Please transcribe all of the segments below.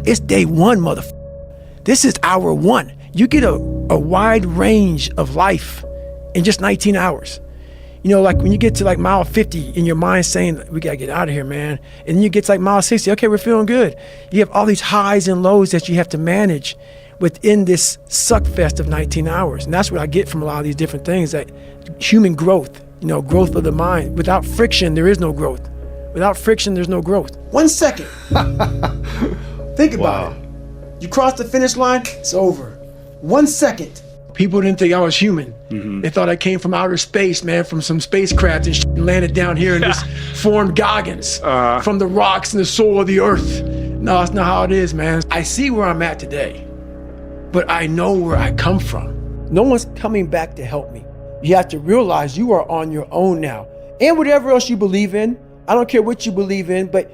It's day one, motherfucker. This is hour one. You get a wide range of life in just 19 hours. You know, like when you get to like mile 50 in your mind saying, we gotta get out of here, man. And then you get to like mile 60, okay, we're feeling good. You have all these highs and lows that you have to manage within this suck fest of 19 hours. And that's what I get from a lot of these different things, that human growth, you know, growth of the mind. Without friction, there is no growth. Without friction, there's no growth. 1 second. Think about it. You cross the finish line, it's over. 1 second. People didn't think I was human. Mm-hmm. They thought I came from outer space, man, from some spacecraft and landed down here and just formed Goggins from the rocks and the soul of the earth. No, that's not how it is, man. I see where I'm at today, but I know where I come from. No one's coming back to help me. You have to realize you are on your own now. And whatever else you believe in, I don't care what you believe in, but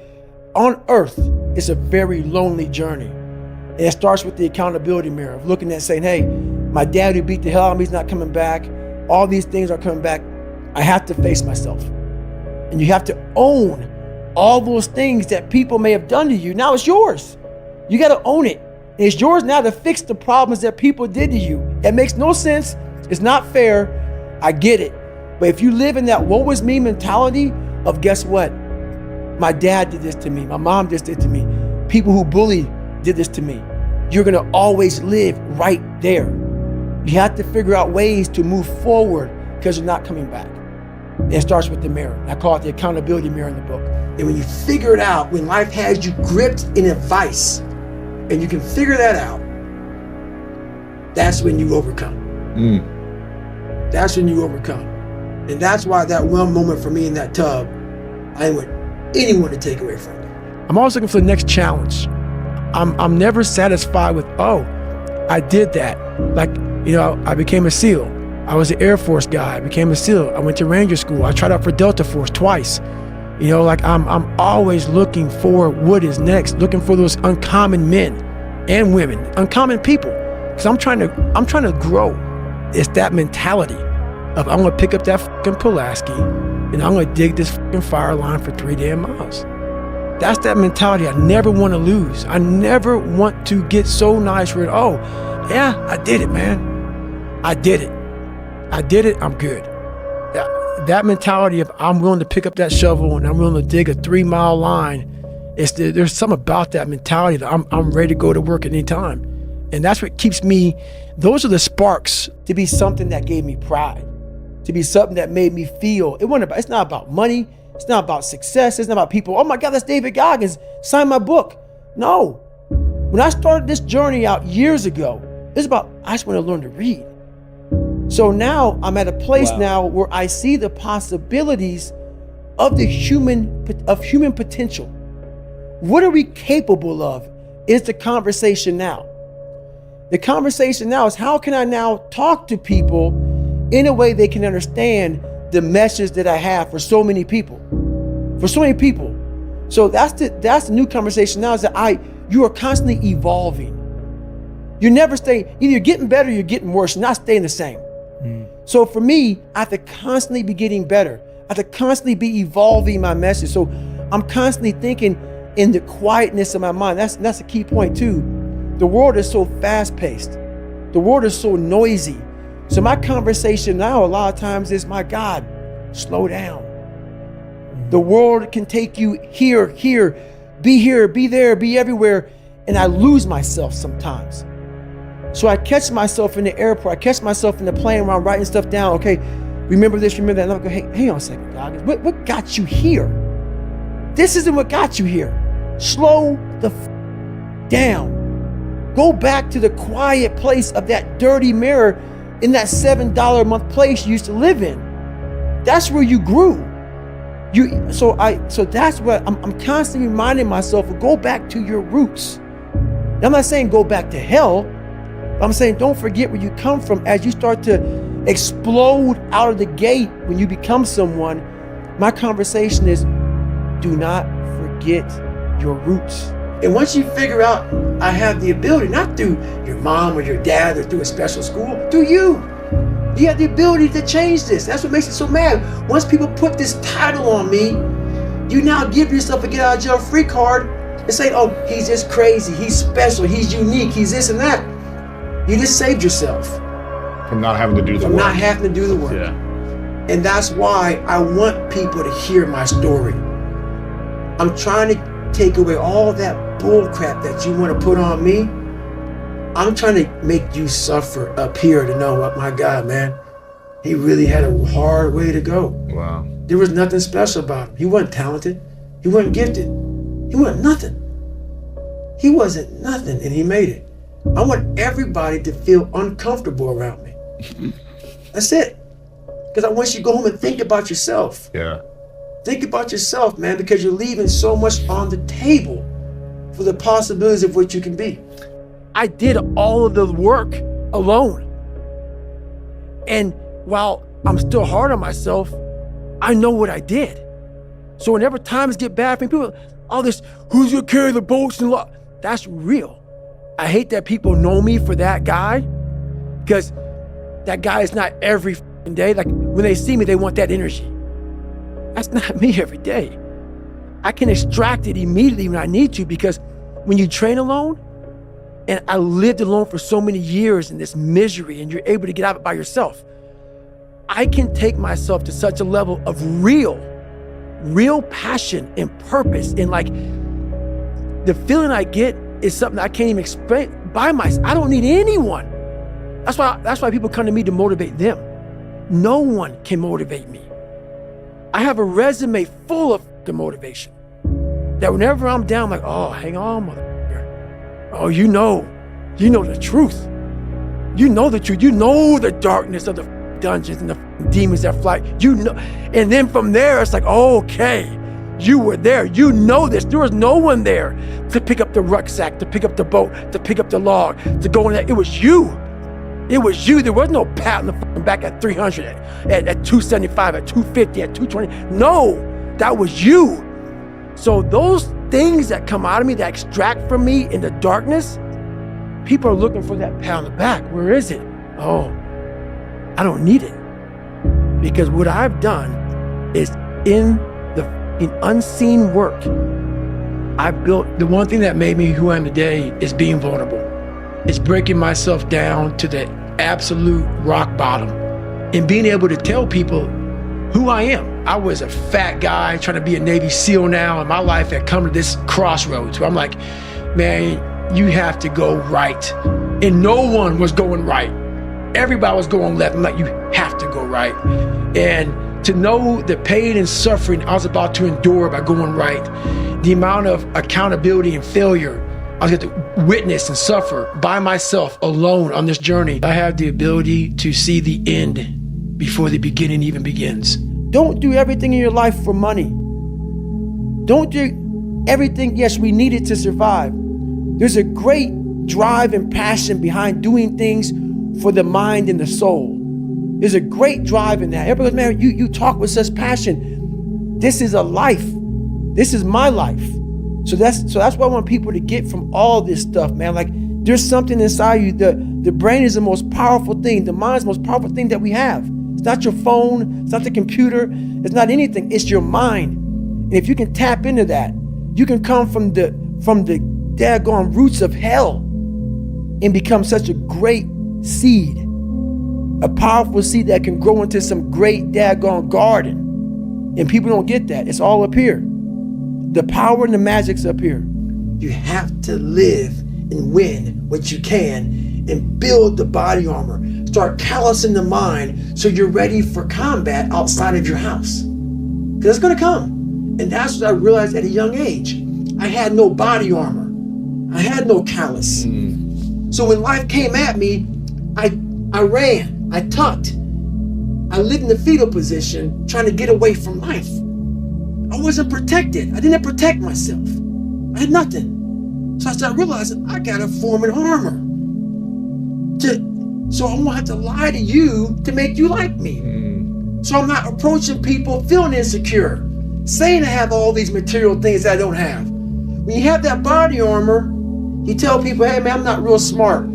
on earth, it's a very lonely journey. And it starts with the accountability mirror of looking at saying, hey, my dad who beat the hell out of me is not coming back. All these things are coming back. I have to face myself. And you have to own all those things that people may have done to you. Now it's yours. You got to own it. And it's yours now to fix the problems that people did to you. It makes no sense. It's not fair. I get it. But if you live in that woe is me mentality of guess what? My dad did this to me. My mom just did to me. People who bullied did this to me. You're going to always live right there. You have to figure out ways to move forward because you're not coming back. And it starts with the mirror. I call it the accountability mirror in the book. And when you figure it out, when life has you gripped in a vice, and you can figure that out, that's when you overcome. That's when you overcome. And that's why that one moment for me in that tub, I didn't want anyone to take away from me. I'm always looking for the next challenge. I'm never satisfied with, oh, I did that. Like, you know, I became a SEAL. I was an Air Force guy. I became a SEAL. I went to Ranger School. I tried out for Delta Force twice. You know, like I'm always looking for what is next, looking for those uncommon men and women, uncommon people. Because I'm trying to grow. It's that mentality of I'm gonna pick up that fucking Pulaski and I'm gonna dig this fucking fire line for 3 damn miles. That's that mentality I never want to lose. I never want to get so nice with, oh, yeah, I did it, man. I did it. I'm good. That mentality of I'm willing to pick up that shovel and I'm willing to dig a 3-mile line, there's something about that mentality that I'm ready to go to work at any time. And that's what keeps me, those are the sparks to be something that gave me pride, to be something that made me feel, it's not about money, it's not about success, it's not about people, oh my God, that's David Goggins, sign my book. No. When I started this journey out years ago, it's about, I just want to learn to read. So now I'm at a place now where I see the possibilities of the human potential. What are we capable of is the conversation now. The conversation now is how can I now talk to people in a way they can understand the message that I have for so many people. So that's the new conversation now is that you are constantly evolving. You never stay, either you're getting better or you're getting worse, you're not staying the same. So for me, I have to constantly be getting better. I have to constantly be evolving my message. So I'm constantly thinking in the quietness of my mind. That's a key point too. The world is so fast paced. The world is so noisy. So my conversation now a lot of times is, my God, slow down. The world can take you here, be there, be everywhere. And I lose myself sometimes. So I catch myself in the airport, I catch myself in the plane where I'm writing stuff down. Okay, remember this, remember that. And I'm going, hey, hang on a second, Goggins. What got you here? This isn't what got you here. Slow the down. Go back to the quiet place of that dirty mirror in that $7 a month place you used to live in. That's where you grew. So that's what I'm constantly reminding myself of, go back to your roots. Now, I'm not saying go back to hell. I'm saying don't forget where you come from as you start to explode out of the gate when you become someone. My conversation is, do not forget your roots. And once you figure out I have the ability, not through your mom or your dad or through a special school, through you. You have the ability to change this. That's what makes it so mad. Once people put this title on me, you now give yourself a get out of jail free card and say, oh, he's just crazy, he's special, he's unique, he's this and that. You just saved yourself. From not having to do the work. From not having to do the work. Yeah. And that's why I want people to hear my story. I'm trying to take away all that bull crap that you want to put on me. I'm trying to make you suffer up here to know what, my God, man, he really had a hard way to go. Wow. There was nothing special about him. He wasn't talented. He wasn't gifted. He wasn't nothing. He wasn't nothing, and he made it. I want everybody to feel uncomfortable around me. That's it. Because I want you to go home and think about yourself. Yeah. Think about yourself, man, because you're leaving so much on the table for the possibilities of what you can be. I did all of the work alone. And while I'm still hard on myself, I know what I did. So whenever times get bad for me, people, all this, who's gonna carry the boats and law? That's real. I hate that people know me for that guy, because that guy is not every day. Like when they see me, they want that energy. That's not me every day. I can extract it immediately when I need to, because when you train alone, and I lived alone for so many years in this misery, and you're able to get out of it by yourself, I can take myself to such a level of real passion and purpose. And like the feeling I get is something I can't even explain by myself. I don't need anyone. That's why people come to me to motivate them. No one can motivate me. I have a resume full of the motivation that whenever I'm down, I'm like, oh, hang on, motherfucker. Oh, you know the truth. You know the truth. You know the darkness of the dungeons and the demons that fly. You know, and then from there, it's like, okay, you were there. You know this. There was no one there to pick up the rucksack, to pick up the boat, to pick up the log, to go in there. It was you. It was you. There was no pat on the back at 300, at 275, at 250, at 220. No, that was you. So those things that come out of me, that extract from me in the darkness, people are looking for that pat on the back. Where is it? Oh, I don't need it. Because what I've done is in unseen work, I've built. The one thing that made me who I am today is being vulnerable. It's breaking myself down to the absolute rock bottom and being able to tell people who I am. I was a fat guy trying to be a Navy SEAL now, and my life had come to this crossroads where I'm like, man, you have to go right. And no one was going right. Everybody was going left. I'm like, you have to go right. And to know the pain and suffering I was about to endure by going right, the amount of accountability and failure I was going to witness and suffer by myself alone on this journey. I have the ability to see the end before the beginning even begins. Don't do everything in your life for money. Don't do everything. Yes, we need it to survive. There's a great drive and passion behind doing things for the mind and the soul. There's a great drive in that. Everybody goes, man, you talk with such passion. This is a life. This is my life. So that's what I want people to get from all this stuff, man. Like there's something inside you. The brain is the most powerful thing. The mind is the most powerful thing that we have. It's not your phone. It's not the computer. It's not anything. It's your mind. And if you can tap into that, you can come from the daggone roots of hell and become such a great seed, a powerful seed that can grow into some great daggone garden. And people don't get that. It's all up here. The power and the magic's up here. You have to live and win what you can and build the body armor. Start callousing the mind so you're ready for combat outside of your house. Because it's going to come. And that's what I realized at a young age. I had no body armor. I had no callus. So when life came at me, I ran, I tucked. I lived in the fetal position trying to get away from life. I wasn't protected. I didn't protect myself. I had nothing. So I started realizing I gotta form an armor. So I won't have to lie to you to make you like me. So I'm not approaching people feeling insecure, saying I have all these material things that I don't have. When you have that body armor, you tell people, hey man, I'm not real smart,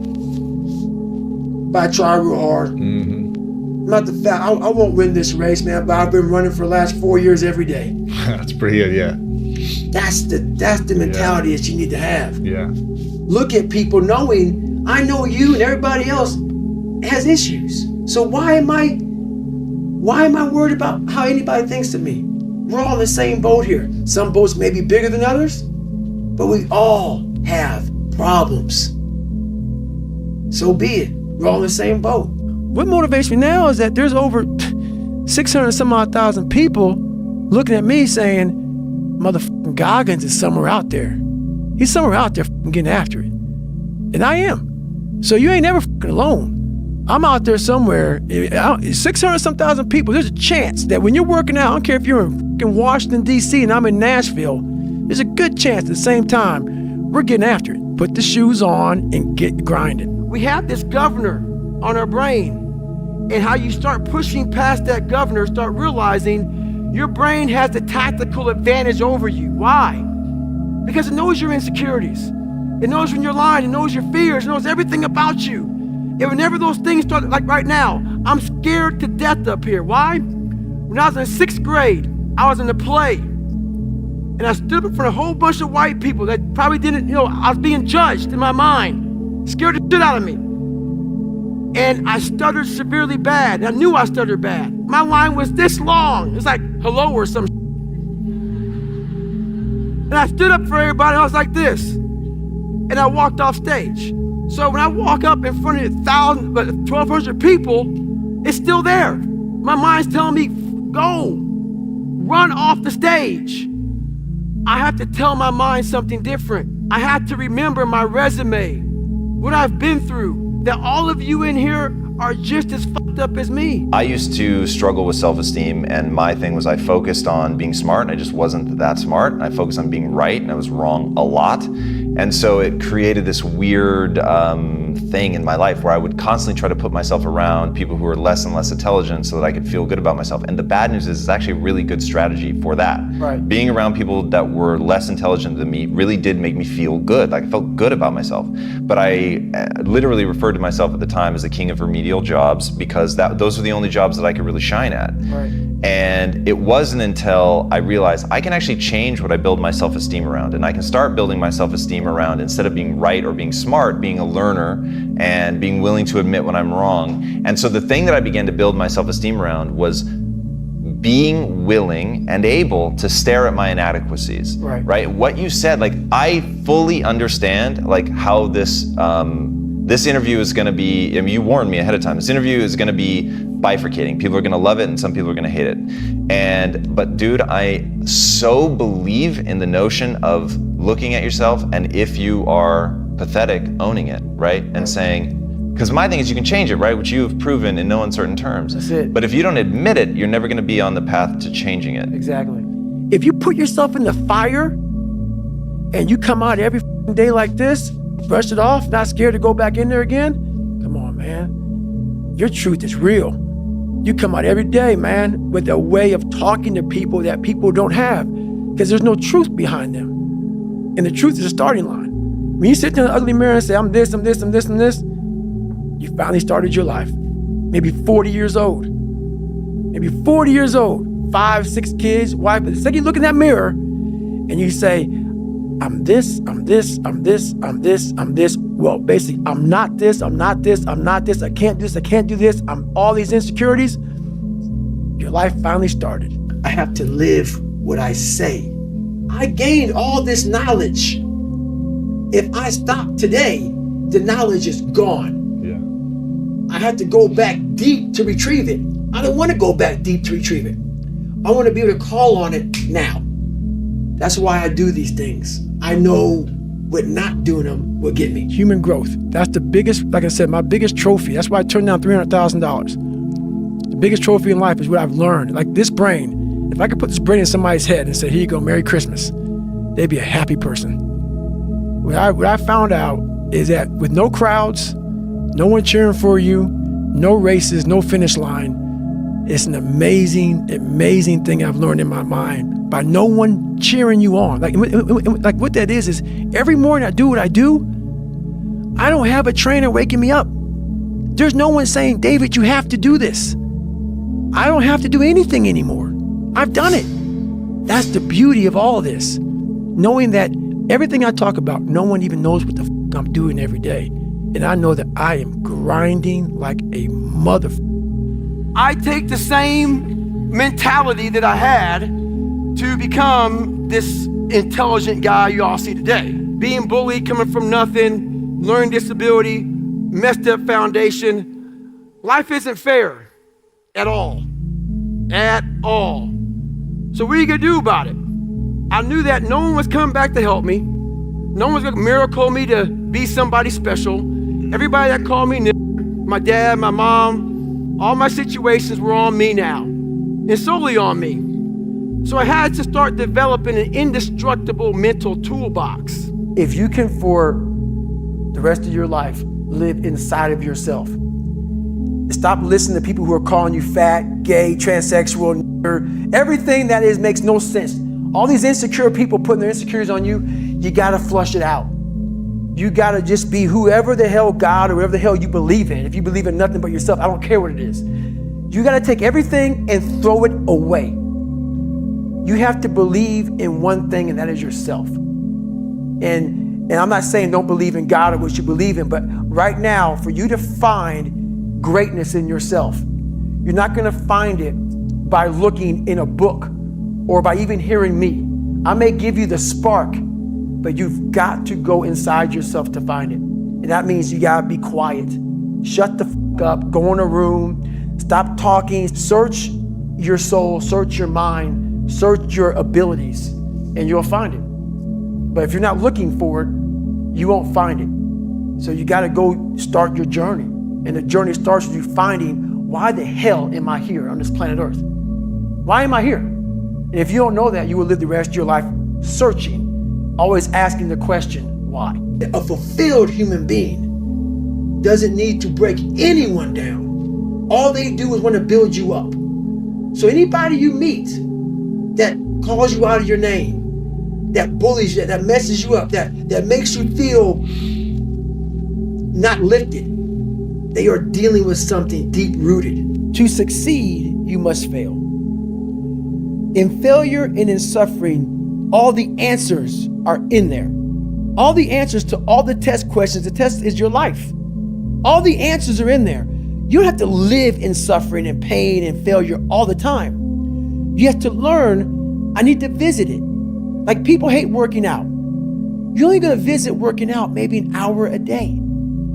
but I try real hard. I'm not the fat. I won't win this race, man, but I've been running for the last 4 years every day. That's pretty good, yeah. That's the mentality that you need to have. Yeah. Look at people knowing, I know you and everybody else has issues. So why am I worried about how anybody thinks of me? We're all in the same boat here. Some boats may be bigger than others, but we all have problems. So be it. We're all in the same boat. What motivates me now is that there's over 600 some odd thousand people looking at me saying, motherfucking Goggins is somewhere out there. He's somewhere out there getting after it. And I am. So you ain't never alone. I'm out there somewhere, 600 some thousand people. There's a chance that when you're working out, I don't care if you're in Washington, D.C. and I'm in Nashville, there's a good chance at the same time we're getting after it. Put the shoes on and get grinding. We have this governor on our brain, and how you start pushing past that governor, start realizing your brain has the tactical advantage over you. Why? Because it knows your insecurities. It knows when you're lying. It knows your fears. It knows everything about you. And whenever those things start, like right now, I'm scared to death up here. Why? When I was in 6th grade, I was in a play. And I stood up in front of a whole bunch of white people that probably didn't, I was being judged in my mind. Scared the shit out of me. And I stuttered severely bad. I knew I stuttered bad. My line was this long. It's like hello or some shit. And I stood up for everybody, and I was like this. And I walked off stage. So when I walk up in front of 1,200 people, it's still there. My mind's telling me, go, run off the stage. I have to tell my mind something different. I have to remember my resume, what I've been through, that all of you in here are just as fucked up as me. I used to struggle with self-esteem, and my thing was I focused on being smart, and I just wasn't that smart. And I focused on being right, and I was wrong a lot. And so it created this weird thing in my life where I would constantly try to put myself around people who were less and less intelligent so that I could feel good about myself. And the bad news is it's actually a really good strategy for that. Right. Being around people that were less intelligent than me really did make me feel good. Like I felt good about myself. But I literally referred to myself at the time as the king of remedial jobs because those were the only jobs that I could really shine at. Right. And it wasn't until I realized I can actually change what I build my self-esteem around, and I can start building my self-esteem around, instead of being right or being smart, being a learner and being willing to admit when I'm wrong. And so the thing that I began to build my self-esteem around was being willing and able to stare at my inadequacies. Right? What you said, like I fully understand like how this interview is going to be. I mean, you warned me ahead of time. This interview is going to be bifurcating. People are going to love it and some people are going to hate it. But dude, I so believe in the notion of looking at yourself, and if you are pathetic, owning it, right? And saying, because my thing is you can change it, right? Which you have proven in no uncertain terms. That's it. But if you don't admit it, you're never going to be on the path to changing it. Exactly. If you put yourself in the fire and you come out every day like this, brush it off, not scared to go back in there again, come on, man. Your truth is real. You come out every day, man, with a way of talking to people that people don't have, because there's no truth behind them. And the truth is a starting line. When you sit in the ugly mirror and say, I'm this, I'm this, I'm this, I'm this, you finally started your life. Maybe 40 years old. Maybe 40 years old, 5, 6 kids, wife. But the second you look in that mirror and you say, I'm this, I'm this, I'm this, I'm this, I'm this. Well, basically, I'm not this, I'm not this, I'm not this, I can't do this, I can't do this, I'm all these insecurities. Your life finally started. I have to live what I say. I gained all this knowledge. If I stop today, the knowledge is gone. Yeah. I have to go back deep to retrieve it. I don't want to go back deep to retrieve it. I want to be able to call on it now. That's why I do these things. I know what not doing them will get me. Human growth. That's the biggest, like I said, my biggest trophy. That's why I turned down $300,000. The biggest trophy in life is what I've learned. Like this brain, if I could put this brain in somebody's head and say, here you go, Merry Christmas, they'd be a happy person. What I found out is that with no crowds, no one cheering for you, no races, no finish line, it's an amazing, amazing thing I've learned in my mind by no one cheering you on. Like what that is every morning I do what I do, I don't have a trainer waking me up. There's no one saying, David, you have to do this. I don't have to do anything anymore. I've done it. That's the beauty of all of this. knowing that everything I talk about, no one even knows what the I'm doing every day. And I know that I am grinding like a mother. I take the same mentality that I had to become this intelligent guy you all see today. Being bullied, coming from nothing, learning disability, messed up foundation. Life isn't fair at all. At all. So what are you gonna do about it? I knew that no one was coming back to help me. No one was gonna miracle me to be somebody special. Everybody that called me, my dad, my mom, all my situations were on me now, and solely on me. So I had to start developing an indestructible mental toolbox. If you can, for the rest of your life, live inside of yourself, stop listening to people who are calling you fat, gay, transsexual, everything that is makes no sense. All these insecure people putting their insecurities on you, you gotta flush it out. You gotta just be whoever the hell God or whatever the hell you believe in. If you believe in nothing but yourself, I don't care what it is. You gotta take everything and throw it away. You have to believe in one thing, and that is yourself. And I'm not saying don't believe in God or what you believe in, but right now, for you to find greatness in yourself, you're not gonna find it by looking in a book or by even hearing me. I may give you the spark, but you've got to go inside yourself to find it. And that means you gotta be quiet. Shut the fuck up, go in a room, stop talking, search your soul, search your mind, search your abilities, and you'll find it. But if you're not looking for it, you won't find it. So you gotta go start your journey. And the journey starts with you finding, why the hell am I here on this planet Earth? Why am I here? And if you don't know that, you will live the rest of your life searching, always asking the question, why? A fulfilled human being doesn't need to break anyone down. All they do is want to build you up. So anybody you meet that calls you out of your name, that bullies you, that messes you up, that makes you feel not lifted, they are dealing with something deep-rooted. To succeed, you must fail. In failure and in suffering, all the answers are in there. All the answers to all the test questions. The test is your life. All the answers are in there. You don't have to live in suffering and pain and failure all the time. You have to learn, I need to visit it. Like people hate working out. You're only gonna visit working out maybe an hour a day.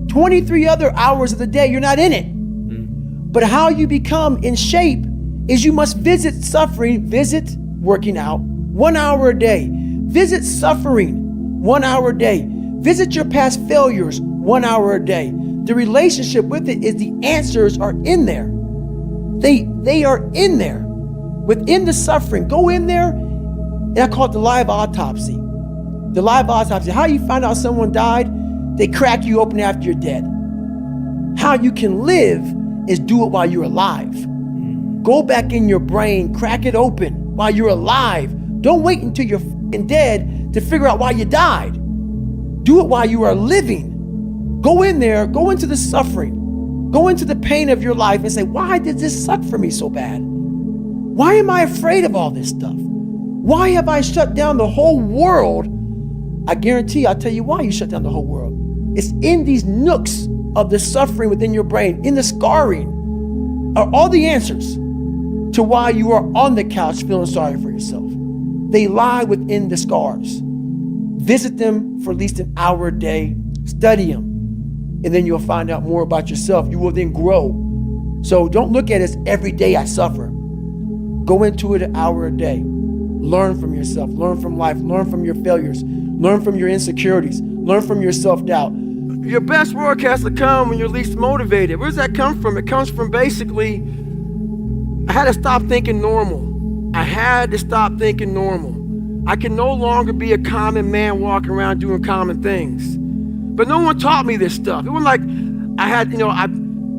23 other hours of the day, you're not in it. But how you become in shape is you must visit suffering, visit working out 1 hour a day. Visit suffering 1 hour a day. Visit your past failures 1 hour a day. The relationship with it is the answers are in there. They are in there. Within the suffering, go in there, and I call it the live autopsy. The live autopsy, how you find out someone died, they crack you open after you're dead. How you can live is do it while you're alive. Go back in your brain, crack it open while you're alive. Don't wait until you're f***ing dead to figure out why you died. Do it while you are living. Go in there, go into the suffering, go into the pain of your life and say, why did this suck for me so bad? Why am I afraid of all this stuff? Why have I shut down the whole world? I guarantee I'll tell you why you shut down the whole world. It's in these nooks of the suffering within your brain, in the scarring, are all the answers to why you are on the couch feeling sorry for yourself. They lie within the scars. Visit them for at least an hour a day, study them, and then you'll find out more about yourself. You will then grow. So don't look at it as every day I suffer. Go into it an hour a day. Learn from yourself, learn from life, learn from your failures, learn from your insecurities, learn from your self-doubt. Your best work has to come when you're least motivated. Where does that come from? It comes from basically, I had to stop thinking normal. I had to stop thinking normal. I can no longer be a common man walking around doing common things. But no one taught me this stuff. It wasn't like I had, I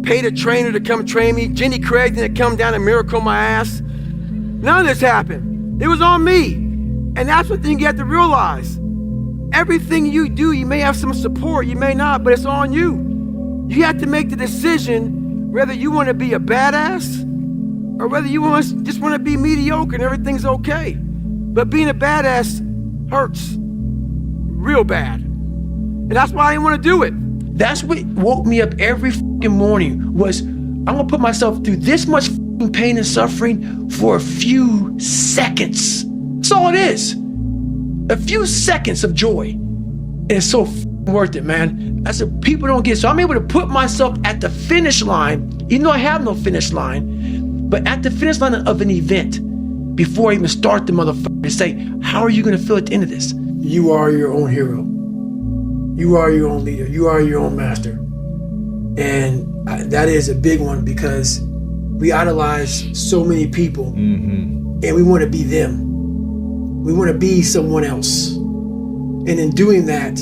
paid a trainer to come train me. Jenny Craig didn't come down and miracle my ass. None of this happened. It was on me. And that's the thing you have to realize. Everything you do, you may have some support, you may not, but it's on you. You have to make the decision whether you want to be a badass or whether you just want to be mediocre and everything's okay. But being a badass hurts real bad. And that's why I didn't want to do it. That's what woke me up every fucking morning was, I'm gonna put myself through this much fucking pain and suffering for a few seconds. That's all it is. A few seconds of joy. And it's so worth it, man. That's what people don't get. So I'm able to put myself at the finish line, even though I have no finish line, but at the finish line of an event before I even start the motherfucker to say, how are you gonna feel at the end of this? You are your own hero. You are your own leader. You are your own master. And that is a big one because we idolize so many people and we want to be them. We want to be someone else. And in doing that,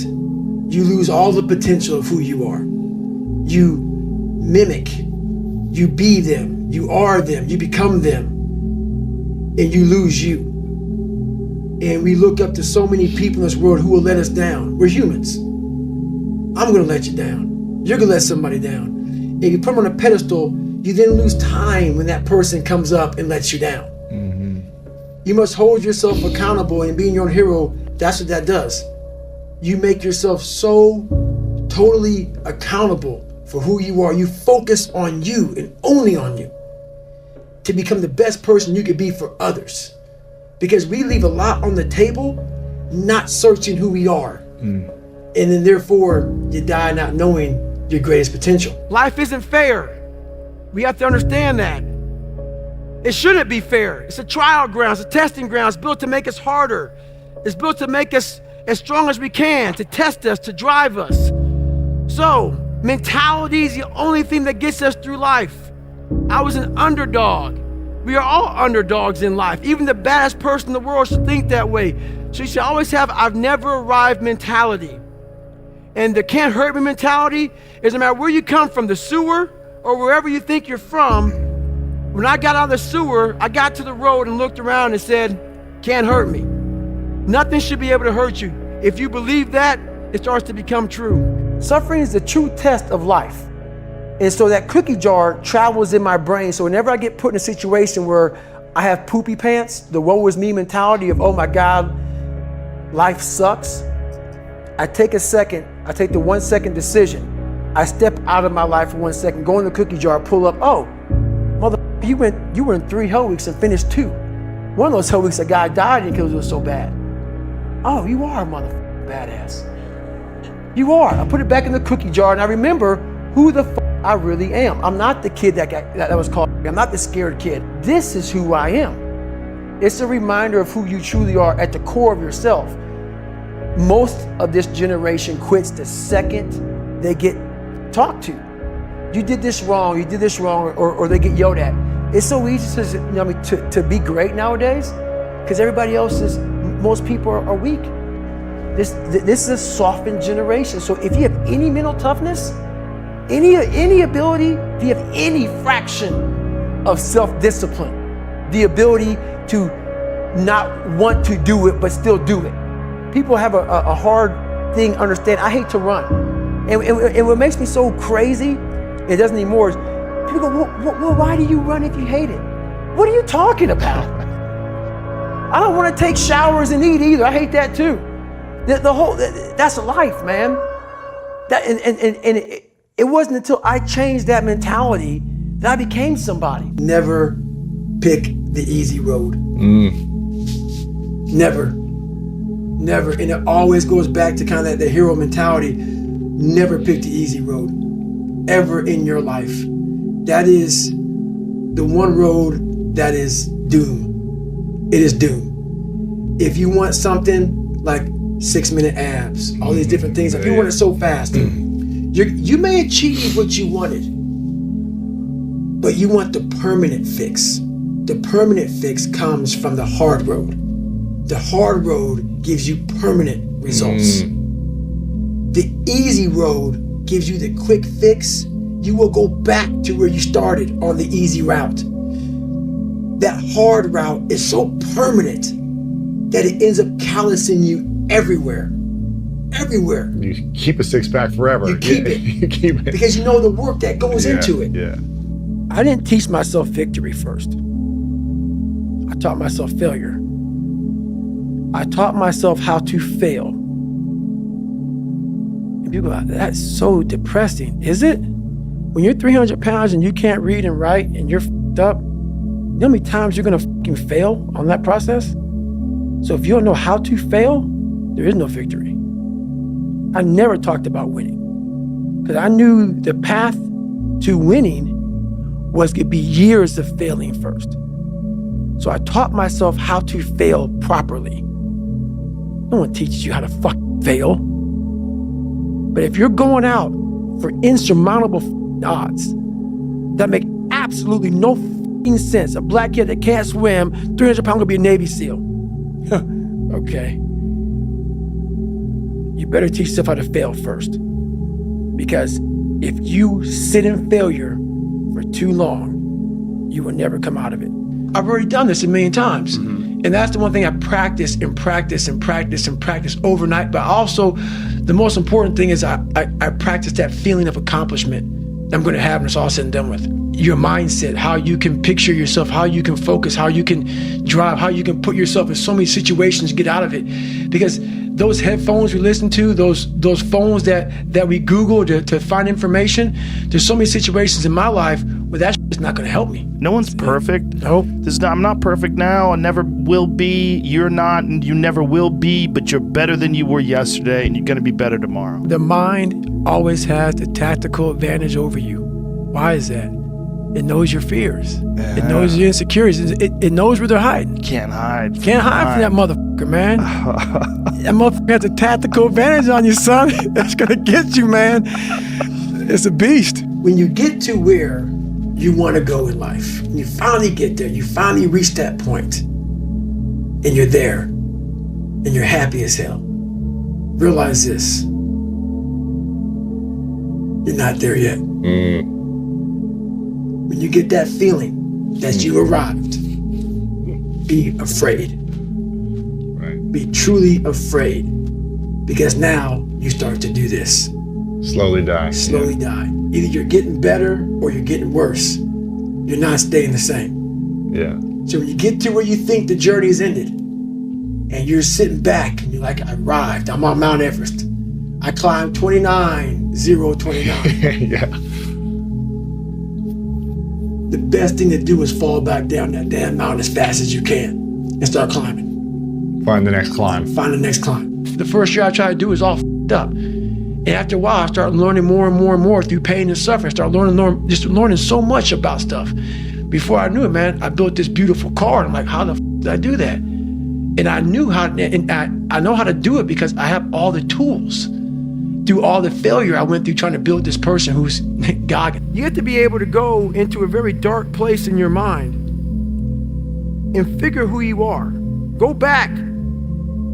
you lose all the potential of who you are. You mimic, you be them, you are them, you become them, and you lose you. And we look up to so many people in this world who will let us down. We're humans. I'm gonna let you down. You're gonna let somebody down. And you put them on a pedestal, you then lose time when that person comes up and lets you down. You must hold yourself accountable, and being your own hero, that's what that does. You make yourself so totally accountable for who you are. You focus on you and only on you to become the best person you could be for others. Because we leave a lot on the table, not searching who we are. And then therefore, you die not knowing your greatest potential. Life isn't fair. We have to understand that. It shouldn't be fair. It's a trial ground, it's a testing ground. It's built to make us harder. It's built to make us as strong as we can, to test us, to drive us. So, mentality is the only thing that gets us through life. I was an underdog. We are all underdogs in life. Even the baddest person in the world should think that way. So you should always have I've never arrived mentality. And the can't hurt me mentality is no matter where you come from, the sewer or wherever you think you're from. When I got out of the sewer, I got to the road and looked around and said, can't hurt me. Nothing should be able to hurt you. If you believe that, it starts to become true. Suffering is the true test of life. And so that cookie jar travels in my brain. So whenever I get put in a situation where I have poopy pants, the woe is me mentality of, oh my God, life sucks. I take a second, I take the 1 second decision. I step out of my life for 1 second, go in the cookie jar, pull up, oh, motherfucker, you were in 3 hell weeks and finished 2. One of those hell weeks a guy died because it was so bad. Oh, you are a motherfucking badass. You are. I put it back in the cookie jar and I remember who the fuck I really am. I'm not the kid that was called, I'm not the scared kid. This is who I am. It's a reminder of who you truly are at the core of yourself. Most of this generation quits the second they get talked to. You did this wrong, or they get yelled at. It's so easy to be great nowadays because everybody else is, most people are weak. This is a softened generation. So if you have any mental toughness, any ability, if you have any fraction of self-discipline, the ability to not want to do it but still do it. People have a hard thing understand. I hate to run. And what makes me so crazy, it doesn't anymore, is people go, well, why do you run if you hate it? What are you talking about? I don't want to take showers and eat either. I hate that too. That's life, man. It wasn't until I changed that mentality that I became somebody. Never pick the easy road. Never. And it always goes back to kind of the hero mentality. Never pick the easy road, ever in your life. That is the one road that is doom. It is doom. If you want something like 6-minute abs, all these different things, if you want it so fast, you may achieve what you wanted, but you want the permanent fix. The permanent fix comes from the hard road. The hard road gives you permanent results. The easy road gives you the quick fix. You will go back to where you started on the easy route. That hard route is so permanent that it ends up callousing you everywhere. Everywhere. You keep a 6-pack forever. You keep it. You keep it. Because you know the work that goes into it. Yeah. I didn't teach myself victory first. I taught myself failure. I taught myself how to fail. And people are like, that's so depressing. Is it? When you're 300 pounds and you can't read and write and you're f***ed up, you know how many times you're gonna fucking fail on that process? So if you don't know how to fail, there is no victory. I never talked about winning because I knew the path to winning was gonna be years of failing first. So I taught myself how to fail properly. No one teaches you how to fucking fail. But if you're going out for insurmountable odds that make absolutely no fucking sense, a black kid that can't swim, 300 pounds gonna be a Navy SEAL. Okay. You better teach yourself how to fail first. Because if you sit in failure for too long, you will never come out of it. I've already done this a million times. And that's the one thing I practice and practice and practice and practice overnight. But also, the most important thing is I practice that feeling of accomplishment I'm going to have when it's all said and done with. Your mindset, how you can picture yourself, how you can focus, how you can drive, how you can put yourself in so many situations, get out of it. Because those headphones we listen to, those phones that we Google to find information, there's so many situations in my life where that is not going to help me. No one's perfect. Nope. I'm not perfect now. I never will be. You're not, and you never will be, but you're better than you were yesterday, and you're going to be better tomorrow. The mind always has the tactical advantage over you. Why is that? It knows your fears. Yeah. It knows your insecurities. It knows where they're hiding. Can't hide. Can't hide from that motherfucker, man. That motherfucker has a tactical advantage on you, son. That's gonna get you, man. It's a beast. When you get to where you want to go in life, when you finally get there, you finally reach that point, and you're there, and you're happy as hell. Realize this. You're not there yet. When you get that feeling that you arrived, be afraid. Right. Be truly afraid. Because now you start to do this. Slowly die. Slowly die. Either you're getting better or you're getting worse. You're not staying the same. Yeah. So when you get to where you think the journey is ended, and you're sitting back and you're like, I arrived, I'm on Mount Everest. I climbed 29,029. Yeah. The best thing to do is fall back down that damn mountain as fast as you can and start climbing. Find the next climb. Find the next climb. The first year I tried to do is all f***ed up. And after a while, I started learning more and more and more through pain and suffering. I started learning so much about stuff. Before I knew it, man, I built this beautiful car. And I'm like, how the f*** did I do that? And I knew how, and I know how to do it because I have all the tools. Through all the failure I went through trying to build this person who's Goggins. You have to be able to go into a very dark place in your mind and figure who you are. Go back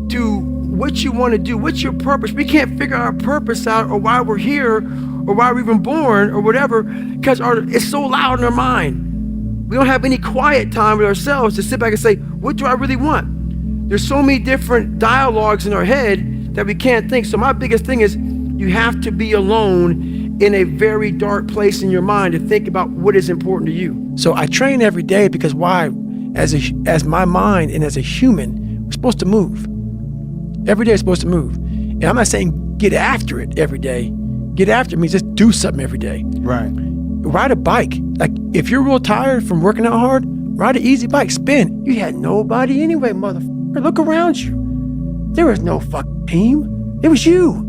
to what you want to do. What's your purpose? We can't figure our purpose out or why we're here or why we're even born or whatever because it's so loud in our mind. We don't have any quiet time with ourselves to sit back and say, what do I really want? There's so many different dialogues in our head that we can't think. So my biggest thing is you have to be alone in a very dark place in your mind to think about what is important to you. So I train every day because why? As my mind and as a human, we're supposed to move. Every day is supposed to move. And I'm not saying get after it every day. Get after it means just do something every day. Right. Ride a bike. Like if you're real tired from working out hard, ride an easy bike, spin. You had nobody anyway, motherfucker. Look around you. There was no fucking team. It was you.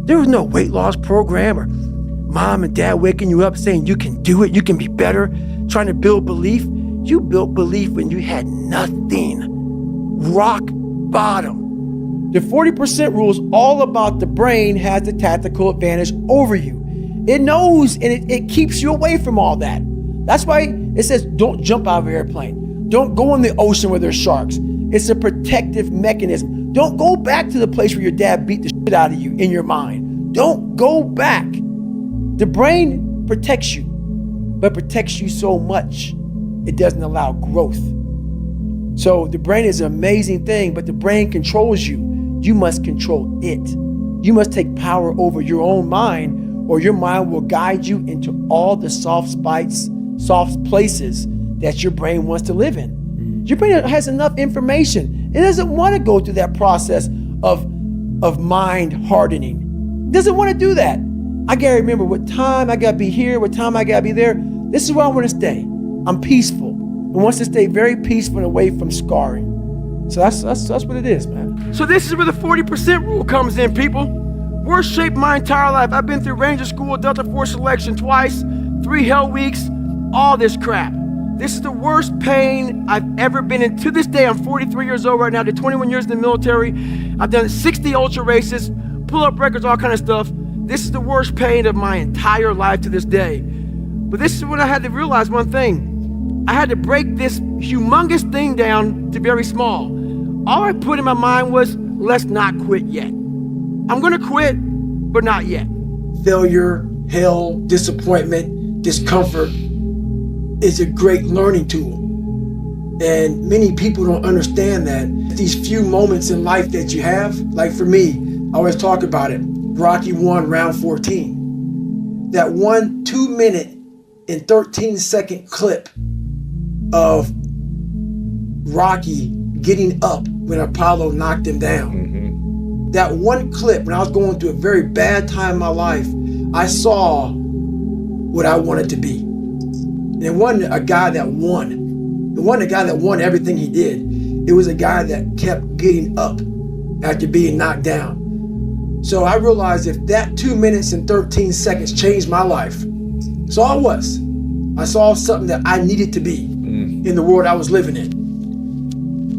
There was no weight loss program or mom and dad waking you up saying you can do it, you can be better, trying to build belief. You built belief when you had nothing. Rock bottom. The 40% rule is all about the brain has the tactical advantage over you. It knows and it keeps you away from all that. That's why it says don't jump out of an airplane. Don't go in the ocean where there's sharks. It's a protective mechanism. Don't go back to the place where your dad beat the shit out of you in your mind. Don't go back. The brain protects you, but protects you so much, it doesn't allow growth. So the brain is an amazing thing, but the brain controls you. You must control it. You must take power over your own mind, or your mind will guide you into all the soft places that your brain wants to live in. Your brain has enough information It doesn't want to go through that process of mind hardening. It doesn't want to do that. I gotta remember what time I gotta be here, what time I gotta be there. This is where I want to stay. I'm peaceful. I want to stay very peaceful and away from scarring. So that's what it is, man. So this is where the 40% rule comes in, people. Worst shaped my entire life. I've been through Ranger School, Delta Force selection twice, 3 hell weeks, all this crap. This is the worst pain I've ever been in. To this day, I'm 43 years old right now. I did 21 years in the military. I've done 60 ultra races, pull-up records, all kind of stuff. This is the worst pain of my entire life to this day. But this is when I had to realize one thing. I had to break this humongous thing down to very small. All I put in my mind was, let's not quit yet. I'm gonna quit, but not yet. Failure, hell, disappointment, discomfort is a great learning tool. And many people don't understand that. These few moments in life that you have, like for me, I always talk about it, Rocky 1, round 14. That 1 2-minute and 13-second clip of Rocky getting up when Apollo knocked him down. Mm-hmm. That one clip, when I was going through a very bad time in my life, I saw what I wanted to be. And it wasn't a guy that won. It wasn't a guy that won everything he did. It was a guy that kept getting up after being knocked down. So I realized if that 2 minutes and 13 seconds changed my life, that's all it was. I saw something that I needed to be in the world I was living in.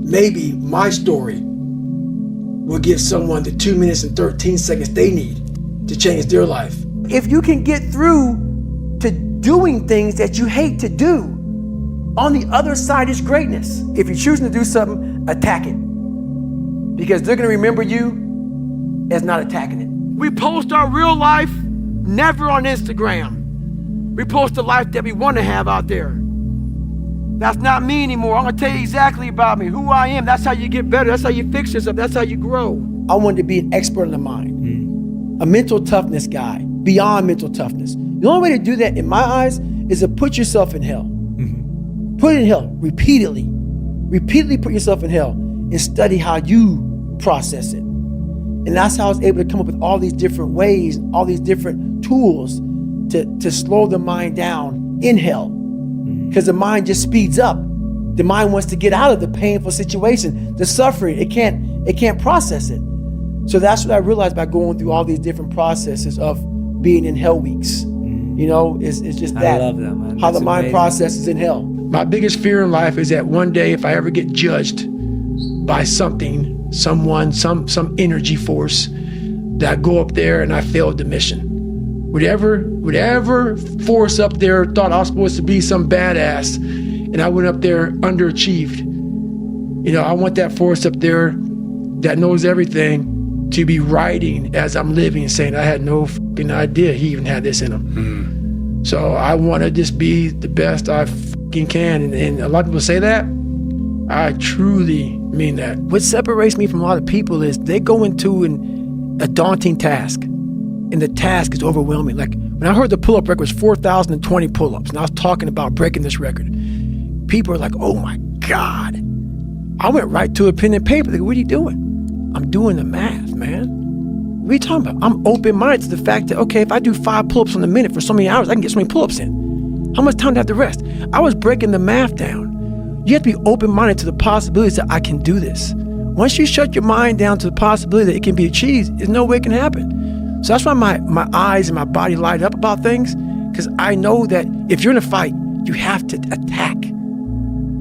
Maybe my story will give someone the 2 minutes and 13 seconds they need to change their life. If you can get through to doing things that you hate to do, on the other side is greatness. If you're choosing to do something, attack it. Because they're gonna remember you as not attacking it. We post our real life, never on Instagram. We post the life that we wanna have out there. That's not me anymore. I'm gonna tell you exactly about me, who I am. That's how you get better. That's how you fix yourself. That's how you grow. I wanted to be an expert in the mind, a mental toughness guy, beyond mental toughness. The only way to do that, in my eyes, is to put yourself in hell. Mm-hmm. Put it in hell repeatedly. Repeatedly put yourself in hell and study how you process it. And that's how I was able to come up with all these different ways, all these different tools to slow the mind down in hell. Because the mind just speeds up. The mind wants to get out of the painful situation, the suffering. It can't process it. So that's what I realized by going through all these different processes of being in hell weeks. You know, it's just that. I love that, man. How That's the mind amazing. processes in hell. My biggest fear in life is that one day if I ever get judged by something, someone, some energy force, that I go up there and I failed the mission. Whatever force up there thought I was supposed to be some badass, and I went up there underachieved. You know, I want that force up there that knows everything to be writing as I'm living, saying I had no fucking idea he even had this in him. So I want to just be the best I fucking can, and a lot of people say that. I truly mean that. What separates me from a lot of people is they go into a daunting task, and the task is overwhelming. Like when I heard the pull-up record was 4,020 pull-ups, and I was talking about breaking this record, people are like, oh my God. I went right to a pen and paper. They go, what are you doing? I'm doing the math, man. What are you talking about? I'm open-minded to the fact that, okay, if I do 5 pull-ups in a minute for so many hours, I can get so many pull-ups in. How much time do I have to rest? I was breaking the math down. You have to be open-minded to the possibilities that I can do this. Once you shut your mind down to the possibility that it can be achieved, there's no way it can happen. So that's why my eyes and my body light up about things, because I know that if you're in a fight, you have to attack.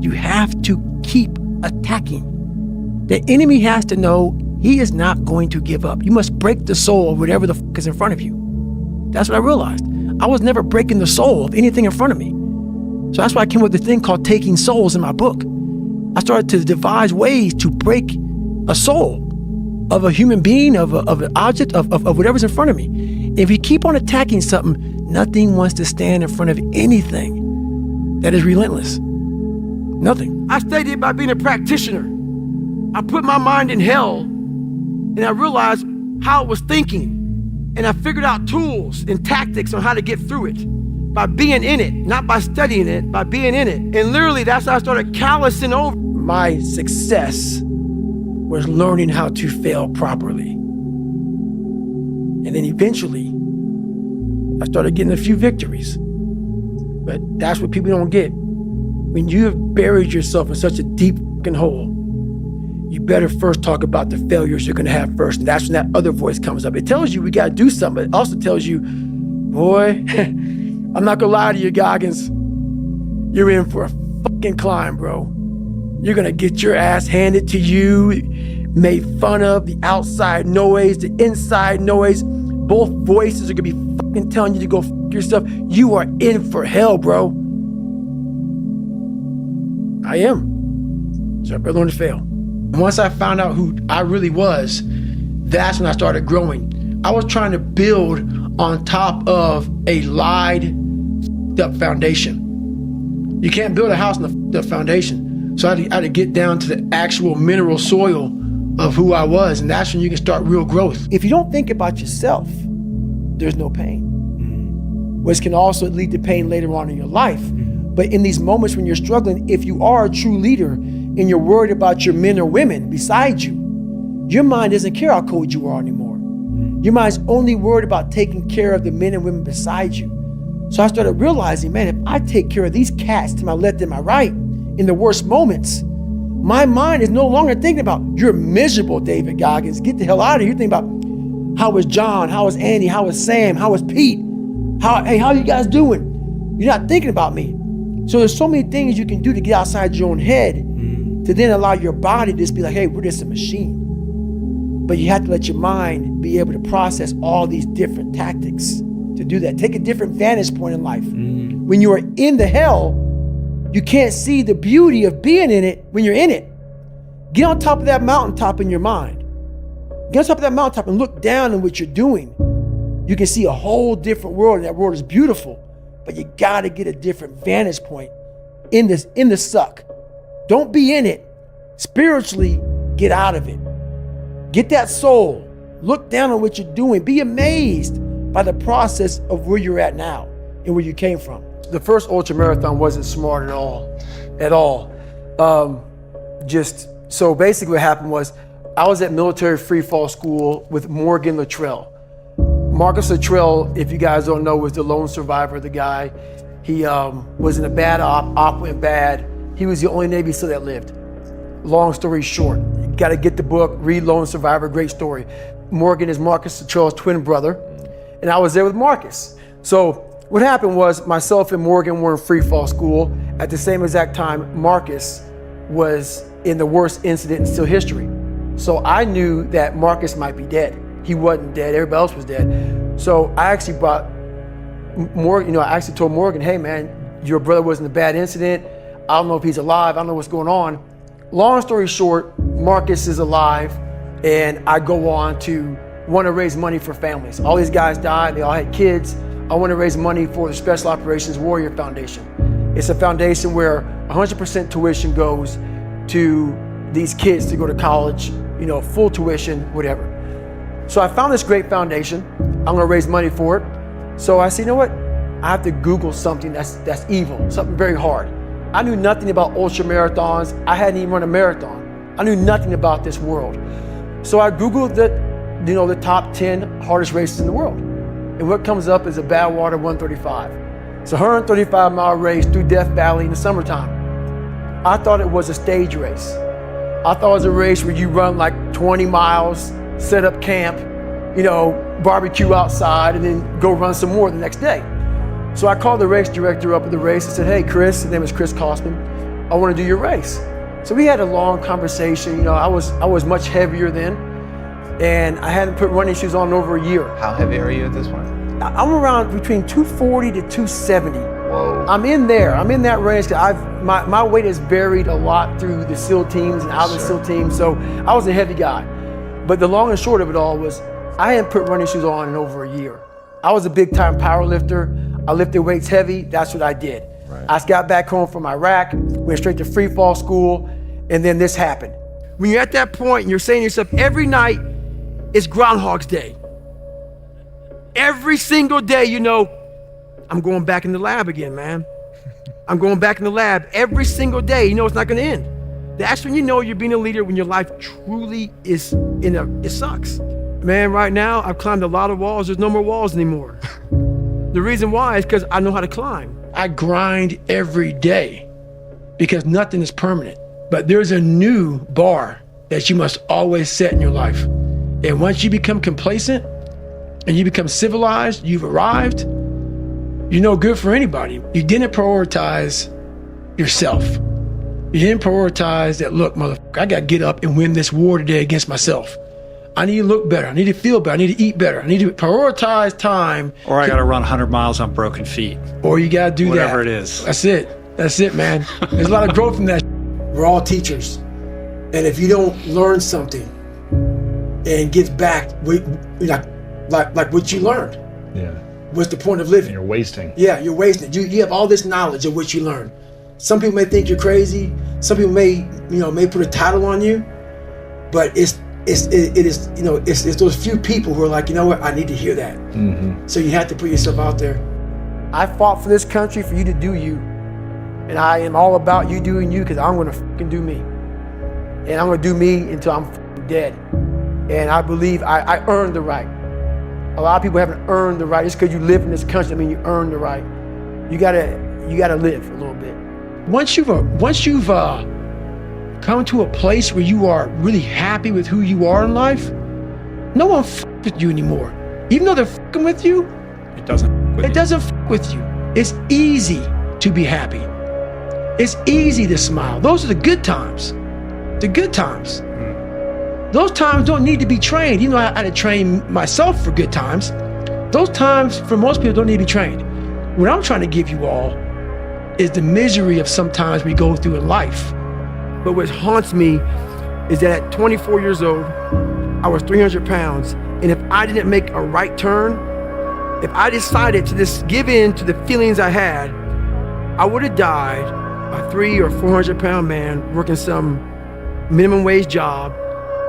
You have to keep attacking. The enemy has to know he is not going to give up. You must break the soul of whatever the fuck is in front of you. That's what I realized. I was never breaking the soul of anything in front of me. So that's why I came up with this thing called Taking Souls in my book. I started to devise ways to break a soul of a human being, of an object, of whatever's in front of me. If you keep on attacking something, nothing wants to stand in front of anything that is relentless. Nothing. I studied by being a practitioner. I put my mind in hell, and I realized how it was thinking. And I figured out tools and tactics on how to get through it by being in it, not by studying it, by being in it. And literally, that's how I started callousing over. My success was learning how to fail properly. And then eventually, I started getting a few victories. But that's what people don't get. When you have buried yourself in such a deep fucking hole, you better first talk about the failures you're gonna have first. And that's when that other voice comes up. It tells you we gotta do something, but it also tells you, boy, I'm not gonna lie to you, Goggins. You're in for a fucking climb, bro. You're gonna get your ass handed to you, made fun of, the outside noise, the inside noise. Both voices are gonna be fucking telling you to go fuck yourself. You are in for hell, bro. I am. So I better learn to fail. And once I found out who I really was, that's when I started growing. I was trying to build on top of a lied, up foundation. You can't build a house on the foundation. So I had to get down to the actual mineral soil of who I was, and that's when you can start real growth. If you don't think about yourself, there's no pain. Which can also lead to pain later on in your life. But in these moments when you're struggling, if you are a true leader and you're worried about your men or women beside you, your mind doesn't care how cold you are anymore. Your mind's only worried about taking care of the men and women beside you. So I started realizing, man, if I take care of these cats to my left and my right in the worst moments, my mind is no longer thinking about, you're miserable, David Goggins. Get the hell out of here. You're thinking about, how is John? How is Andy? How is Sam? How is Pete? How are you guys doing? You're not thinking about me. So there's so many things you can do to get outside your own head to then allow your body to just be like, hey, we're just a machine. But you have to let your mind be able to process all these different tactics to do that. Take a different vantage point in life. When you are in the hell, you can't see the beauty of being in it when you're in it. Get on top of that mountaintop in your mind. Get on top of that mountaintop and look down on what you're doing. You can see a whole different world, and that world is beautiful. But you gotta get a different vantage point in the suck. Don't be in it. Spiritually, get out of it. Get that soul. Look down on what you're doing. Be amazed by the process of where you're at now and where you came from. The first ultra marathon wasn't smart at all. So basically what happened was I was at military free fall school with Morgan Luttrell. Marcus Luttrell, if you guys don't know, was the lone survivor, the guy. He was in a bad op went bad. He was the only Navy SEAL that lived. Long story short, you gotta get the book, read Lone Survivor, great story. Morgan is Marcus Luttrell's twin brother, and I was there with Marcus. So what happened was myself and Morgan were in free fall school. At the same exact time, Marcus was in the worst incident in SEAL history. So I knew that Marcus might be dead. He wasn't dead, everybody else was dead. So I actually brought Morgan, I actually told Morgan, hey man, your brother was in a bad incident. I don't know if he's alive, I don't know what's going on. Long story short, Marcus is alive, and I go on to want to raise money for families. All these guys died, they all had kids. I want to raise money for the Special Operations Warrior Foundation. It's a foundation where 100% tuition goes to these kids to go to college, full tuition, whatever. So I found this great foundation. I'm gonna raise money for it. So I said, you know what? I have to Google something that's evil, something very hard. I knew nothing about ultra marathons. I hadn't even run a marathon. I knew nothing about this world. So I Googled the top 10 hardest races in the world. And what comes up is a Badwater 135. It's a 135-mile race through Death Valley in the summertime. I thought it was a stage race. I thought it was a race where you run like 20 miles, set up camp, barbecue outside, and then go run some more the next day. So I called the race director up at the race and said, hey, Chris, his name is Chris Kosman, I want to do your race. So we had a long conversation. I was much heavier then, and I hadn't put running shoes on in over a year. How heavy are you at this point? I'm around between 240 to 270. Whoa. I'm in that range. My weight has varied a lot through the SEAL teams and out of the SEAL teams, so I was a heavy guy. But the long and short of it all was I hadn't put running shoes on in over a year. I was a big time power lifter. I lifted weights heavy. That's what I did. Right. I got back home from Iraq, went straight to free fall school, and then this happened. When you're at that point and you're saying to yourself, every night is Groundhog's Day. Every single day, I'm going back in the lab again, man. I'm going back in the lab every single day. It's not gonna end. That's when you know you're being a leader, when your life truly is it sucks. Man, right now, I've climbed a lot of walls. There's no more walls anymore. The reason why is because I know how to climb. I grind every day because nothing is permanent. But there's a new bar that you must always set in your life. And once you become complacent and you become civilized, you've arrived, you're no good for anybody. You didn't prioritize yourself. You didn't prioritize that, look, motherfucker, I got to get up and win this war today against myself. I need to look better. I need to feel better. I need to eat better. I need to prioritize time. Or I got to run 100 miles on broken feet. Or you got to do whatever that. It is. That's it. That's it, man. There's a lot of growth in that. We're all teachers. And if you don't learn something and give back like what you learned, Yeah. what's the point of living? You're wasting. Yeah, you're wasting it. You have all this knowledge of what you learned. Some people may think you're crazy. Some people may put a title on you, but it's those few people who are like, you know what, I need to hear that. Mm-hmm. So you have to put yourself out there. I fought for this country for you to do you. And I am all about you doing you because I'm gonna fucking do me. And I'm gonna do me until I'm fucking dead. And I believe I earned the right. A lot of people haven't earned the right. Just because you live in this country, I mean you earned the right. You gotta live a little bit. Once you've come to a place where you are really happy with who you are in life, no one fucks with you anymore. Even though they're fucking with you, It doesn't fuck with you. It's easy to be happy. It's easy to smile. Those are the good times. The good times. Those times don't need to be trained. You know, I had to train myself for good times. Those times, for most people, don't need to be trained. What I'm trying to give you all is the misery of sometimes we go through in life. But what haunts me is that at 24 years old, I was 300 pounds. And if I didn't make a right turn, if I decided to just give in to the feelings I had, I would have died a 300 or 400 pound man working some minimum wage job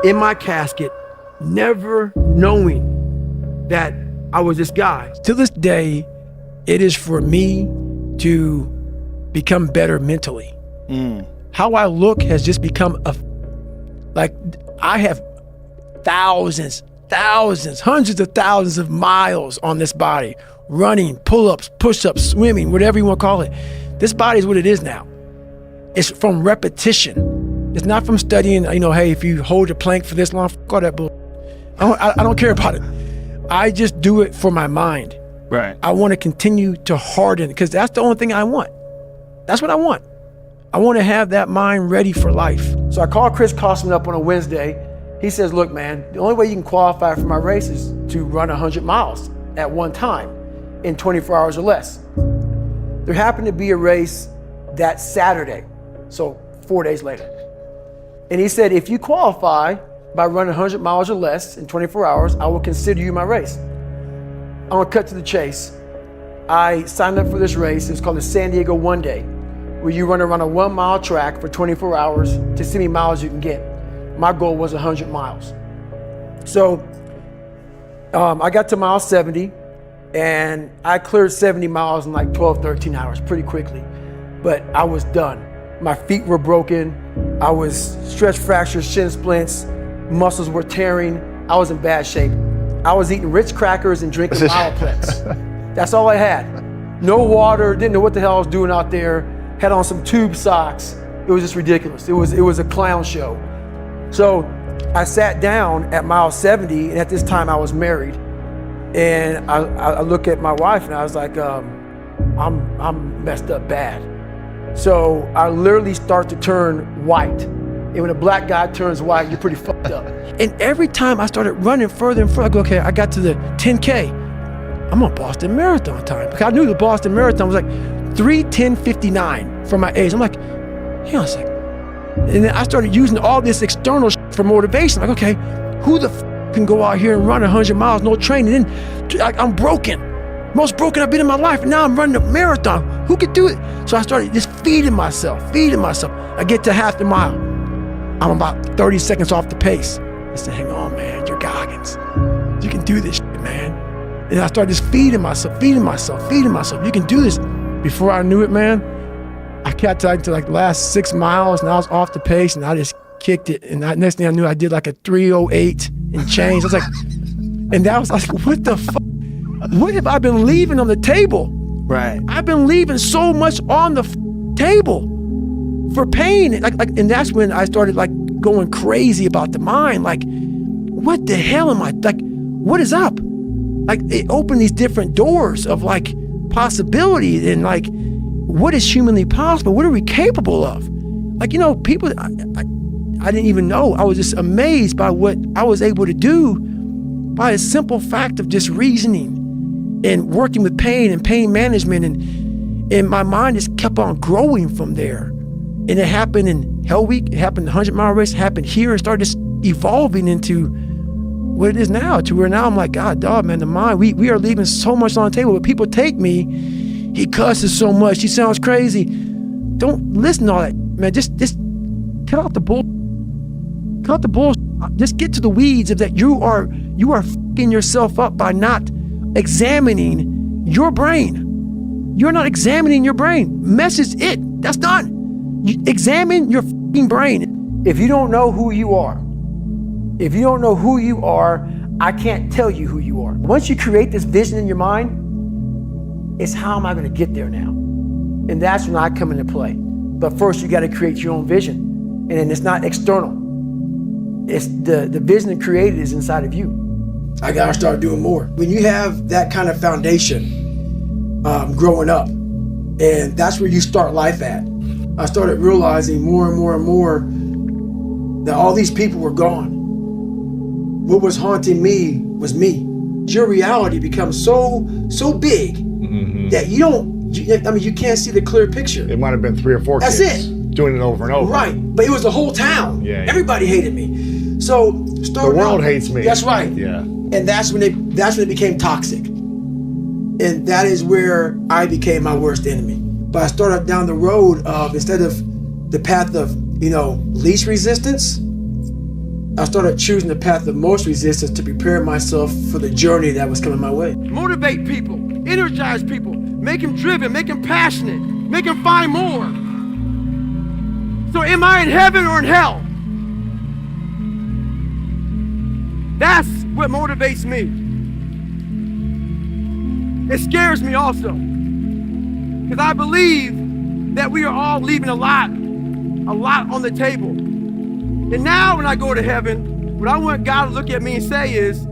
in my casket, never knowing that I was this guy. To this day, it is for me to become better mentally. How I look has just become I have thousands, hundreds of thousands of miles on this body, running, pull-ups, push-ups, swimming, whatever you want to call it. This body is what it is now. It's from repetition. It's not from studying, hey, if you hold a plank for this long, fuck all that bull. I don't care about it. I just do it for my mind. Right. I want to continue to harden because that's the only thing I want. That's what I want. I want to have that mind ready for life. So I called Chris Kosman up on a Wednesday. He says, look, man, the only way you can qualify for my race is to run 100 miles at one time in 24 hours or less. There happened to be a race that Saturday, so 4 days later. And he said, if you qualify by running 100 miles or less in 24 hours, I will consider you my race. I'm gonna cut to the chase. I signed up for this race. It's called the San Diego One Day, where you run around a 1 mile track for 24 hours to see how many miles you can get. My goal was 100 miles. So I got to mile 70 and I cleared 70 miles in like 12, 13 hours pretty quickly, but I was done. My feet were broken. I was stress fractures, shin splints, muscles were tearing. I was in bad shape. I was eating Ritz crackers and drinking Miloplex. That's all I had. No water, didn't know what the hell I was doing out there. Had on some tube socks. It was just ridiculous. It was a clown show. So I sat down at mile 70, and at this time I was married. And I look at my wife and I was like, I'm messed up bad. So I literally start to turn white. And when a black guy turns white, you're pretty fucked up. And every time I started running further and further, I go, okay, I got to the 10K. I'm on Boston Marathon time. Because I knew the Boston Marathon was like 3:10:59 for my age. I'm like, hang on a second. And then I started using all this external shit for motivation. Like, okay, who the can go out here and run 100 miles, no training? And then I'm broken. Most broken I've been in my life. And now I'm running a marathon. Who could do it? So I started just feeding myself. I get to half the mile. I'm about 30 seconds off the pace. I said, hang on, man, you're Goggins. You can do this shit, man. And I started just feeding myself. You can do this. Before I knew it, man, I got to like the last 6 miles, and I was off the pace, and I just kicked it. And next thing I knew, I did like a 3:08 and change. I was like, and that was like, what the fuck? What have I been leaving on the table? Right. I've been leaving so much on the table for pain. And that's when I started like going crazy about the mind. Like, what the hell am I, like, what is up? Like, it opened these different doors of like possibility and like, what is humanly possible? What are we capable of? Like, you know, people, I didn't even know. I was just amazed by what I was able to do by a simple fact of just reasoning and working with pain and pain management. And my mind just kept on growing from there. And it happened in Hell Week, it happened in the 100-mile race, it happened here, and started just evolving into what it is now, to where now I'm like, God, dog, man, the mind, we are leaving so much on the table. But people take me, he cusses so much, he sounds crazy. Don't listen to all that, man. Just cut out the bull. Cut out the bull. Just get to the weeds of that. You are fucking yourself up by not examining your brain. You're not examining your brain. Message it. That's done. You examine your fucking brain. If you don't know who you are, I can't tell you who you are. Once you create this vision in your mind, it's how am I going to get there now? And that's when I come into play. But first, you got to create your own vision. And it's not external. It's the vision created is inside of you. I got to start doing more. When you have that kind of foundation growing up, and that's where you start life at, I started realizing more and more and more that all these people were gone. What was haunting me was me. Your reality becomes so big that you can't see the clear picture. It might have been 3 or 4 That's kids it. doing it over and over. Right, but it was the whole town. Yeah. Everybody hated me. So The world hates me. That's right. Yeah. And that's when it became toxic. And that is where I became my worst enemy. But I started down the road of, instead of the path of, least resistance, I started choosing the path of most resistance to prepare myself for the journey that was coming my way. Motivate people, energize people, make them driven, make them passionate, make them find more. So am I in heaven or in hell? That's what motivates me. It scares me also, because I believe that we are all leaving a lot on the table. And now when I go to heaven, what I want God to look at me and say is,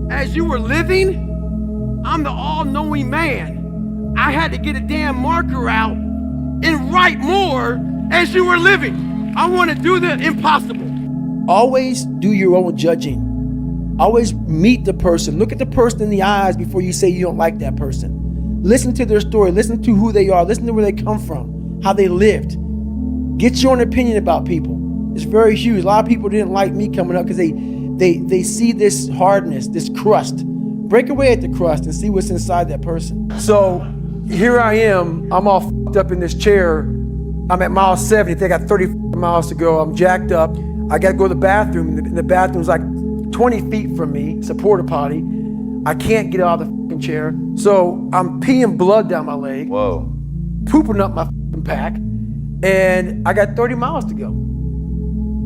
as you were living, I'm the all-knowing man. I had to get a damn marker out and write more as you were living. I want to do the impossible. Always do your own judging. Always meet the person. Look at the person in the eyes before you say you don't like that person. Listen to their story. Listen to who they are. Listen to where they come from, how they lived. Get your own opinion about people. It's very huge. A lot of people didn't like me coming up because they see this hardness, this crust. Break away at the crust and see what's inside that person. So here I am. I'm all fucked up in this chair. I'm at mile 70. I got 30 miles to go. I'm jacked up. I got to go to the bathroom. And the bathroom's like 20 feet from me. It's a porta potty. I can't get out of the fucking chair. So I'm peeing blood down my leg. Whoa. Pooping up my fucking pack. And I got 30 miles to go.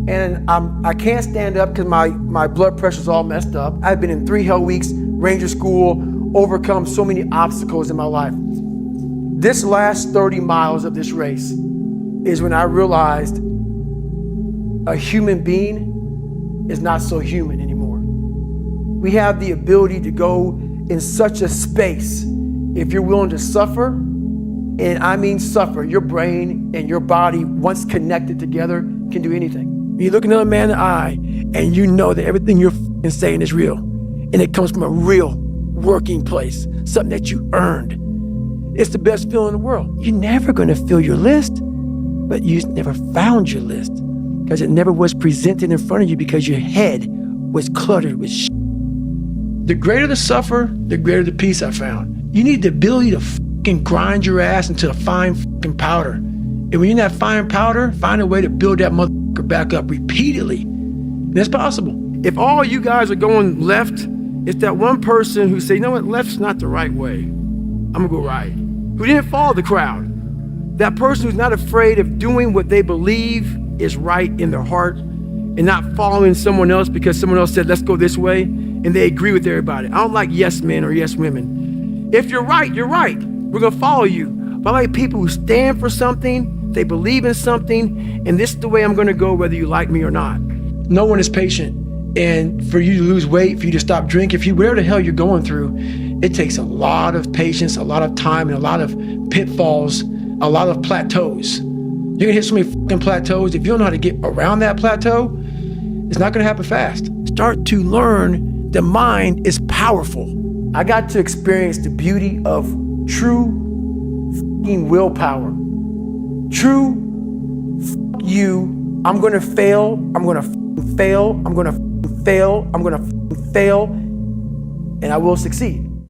And I can't stand up because my blood pressure's all messed up. I've been in 3 hell weeks, Ranger School, overcome so many obstacles in my life. This last 30 miles of this race is when I realized a human being is not so human anymore. We have the ability to go in such a space if you're willing to suffer, and I mean suffer. Your brain and your body, once connected together, can do anything. You look another man in the eye and you know that everything you're saying is real, and it comes from a real working place, something that you earned. It's the best feeling in the world. You're never gonna fill your list, but you never found your list because it never was presented in front of you because your head was cluttered with shit. The greater the suffer, the greater the peace I found. You need the ability to fucking grind your ass into a fine fucking powder. And when you're in that fine powder, find a way to build that motherfucker back up repeatedly. And that's possible. If all you guys are going left, it's that one person who say, you know what, left's not the right way. I'm gonna go right. Who didn't follow the crowd. That person who's not afraid of doing what they believe is right in their heart and not following someone else because someone else said, let's go this way, and they agree with everybody. I don't like yes men or yes women. If you're right, you're right. We're gonna follow you. But I like people who stand for something, they believe in something, and this is the way I'm gonna go whether you like me or not. No one is patient. And for you to lose weight, for you to stop drinking, whatever the hell you're going through, it takes a lot of patience, a lot of time, and a lot of pitfalls, a lot of plateaus. You're gonna hit so many fucking plateaus. If you don't know how to get around that plateau, it's not gonna happen fast. Start to learn the mind is powerful. I got to experience the beauty of true fucking willpower. True you, I'm gonna fail, I'm gonna fail, I'm gonna fail, I'm gonna fail, and I will succeed.